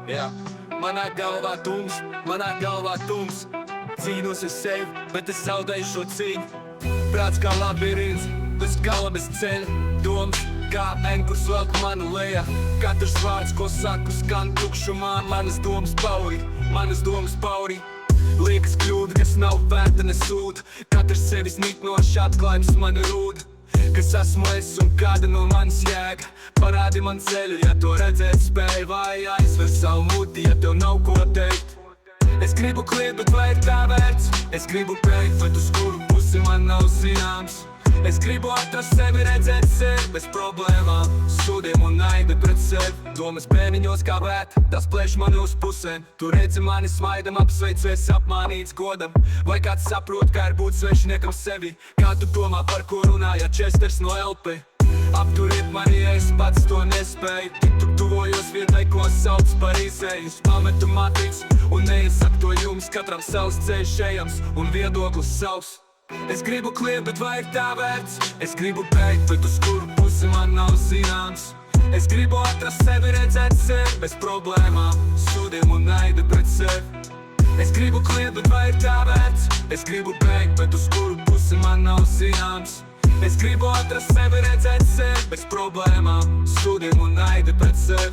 Jā, manā galvā tums, manā galvā tums. Cīnos ar sevi, bet es zaudēju šo cīņu. Prāts kā labirints, bez gala, bez ceļa. Domas kā enkurs velk manu lejā. Katrs vārds, ko saku, skan tukšumā. Manas domas pauri. Liekas kļūda, kas nav vērta ne sūda. Katrs sevis niknošs atklājums man rūda. Kas esmu es un kāda no manas jēga. Parādi man ceļu, ja to redzēt spēj. Vai aizver savu muti, ja tev nav ko teikt. Es gribu kliegt, bet vai ir tā vērts? Es gribu beigt, bet uz kuru pusi man nav zināms. Es gribu atrast sevi, redzēt sevi bez problēmām. Sūdiem un naidi pret sevi. Domas bēniņos kā vēta, tas plēš mani uz pusēm. Tu redzi mani smaidam, apsveicies, apmānīts godam. Vai kāds saprot, kā ir būt svešiniekam sevi? Kā tu domā, par ko runāja Česters no LP? Apturiet mani, ja es pats to nespēju. Tik tuvojos vietai, ko sauc par izēju. Pametu matrix un neiesaku to jums. Katram savs ceļš ejams un viedoklis savs. Es gribu kliegt, bet vai ir tā vērts? Es gribu beigt, bet uz kuru pusi man nav zināms. Es gribu atrast sevi, redzēt sevi bez problēmām. Sūdiem un naidi pret sevi. Es gribu kliegt, bet vai ir tā vērts? Es gribu beigt, bet uz kuru pusi man nav zināms. Es gribu atrast sevi, redzēt sevi bez problēmām. Sūdiem un naidi pret sevi.